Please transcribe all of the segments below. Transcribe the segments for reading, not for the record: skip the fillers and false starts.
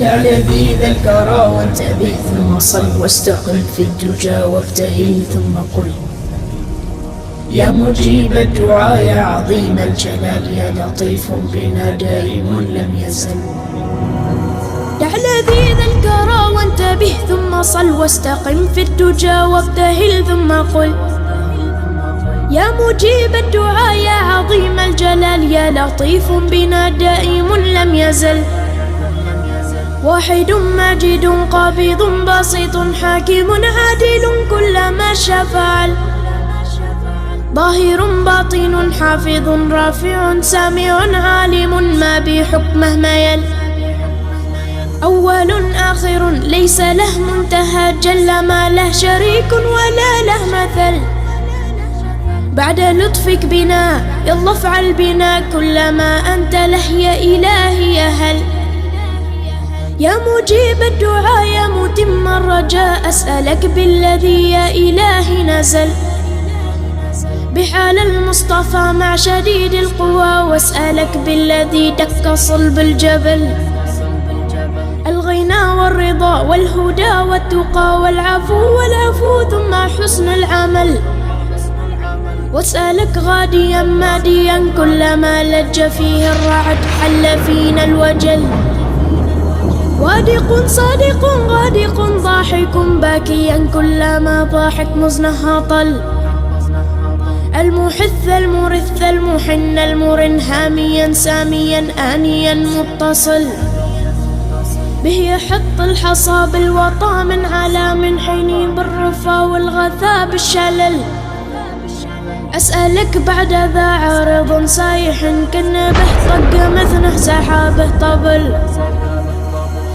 يا لذيذ الكرى وانتبه ثم صل واستقم في الدجى وابتهل ثم قل يا مجيب الدعاء يا عظيم الجلال يا لطيف بنا دائم لم يزل. يا لذيذ الكرى وانتبه ثم صل واستقم في الدجى وابتهل ثم قل يا مجيب الدعاء يا عظيم الجلال يا لطيف بنا دائم لم يزل. واحد ماجد قابض باسط حاكم عادل كل ما شاء فعل ظاهر باطن حافظ رافع سامع عالم ما بحكمه ميل أول آخر ليس له منتهى جل ما له شريك ولا له مثل. بعد لطفك بنا يلا افعل بنا كل ما أنت له يا إلهي يا هل. يا مجيب الدعاء يا متم الرجاء أسألك بالذي يا إلهي نزل بحال المصطفى مع شديد القوى واسألك بالذي دك صلب الجبل الغنى والرضا والهدى والتقى والعفو ثم حسن العمل واسألك غاديا ماديا كل ما لج فيه الرعد حل فينا الوجل وادق صادق غادق ضاحك باكيا كلما ضاحك مزنها طل المحث المرث المحن المرن هاميا ساميا آنيا متصل به يحط الحصى بالوطا من على من حين بالرفا والغثاء بالشلل. أسألك بعد ذا عارض صايح كنبه طق مثنه سحابه طبل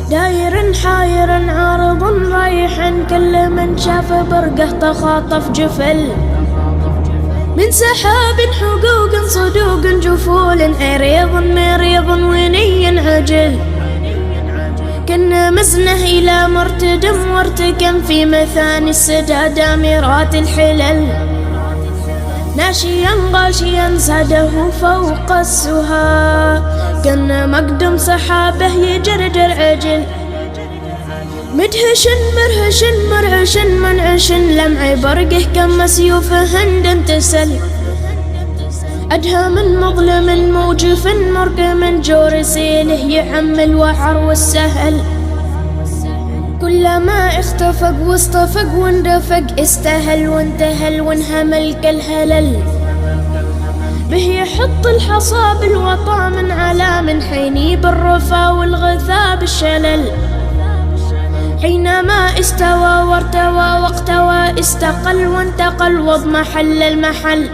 داير حاير عارض رايح كل من شاف برقه تخاطف جفل من سحاب حقوق صدوق جفول عريض مريض وني عجل كنا مزنه إلى مرتدم وارتكم في مثاني السدى دامرات الحلل ناشيا غاشيا ساده فوق السها كنا مقدم سحابه يجردر عجل مدهش مرهش مرعش منعش لمع برقه كم سيوف هند تسل أدهى من مظلم موجف مرقم جور سيله يعم الوحر والسهل كلما اختفق واصطفق واندفق استهل وانتهل وانهمل كالهلل به يحط الحصى بالوطا من على من حيني بالرفا والغثاء بالشلل حينما استوى وارتوى واقتوى استقل وانتقل واضمحل المحل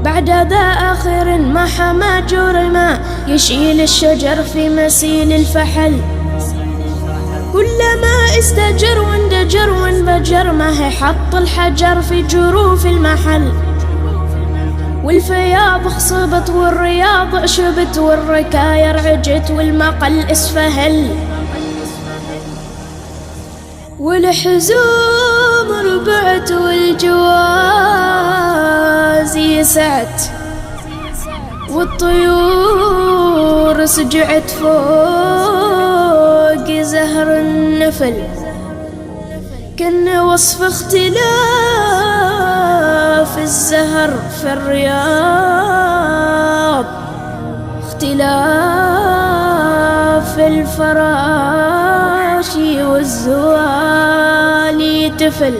بعد ذا آخر ما حما جرما يشيل الشجر في مسيل الفحل كلما استجر واندجر وانبجر ما هي حط الحجر في جروف المحل والفياض خصبت والرياض عشبت والركاير عجت والمقل اسفهل والحزوم ربعت والجواز يسعت والطيور سجعت فوق زهر النفل كان وصف اختلاف الزهر في الرياض اختلاف الفراش والزوالي تفل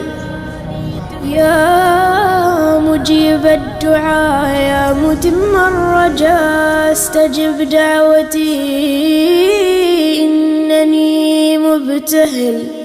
يا مجيب الدعاء يا متم الرجاء استجب دعوتي إنني مبتهل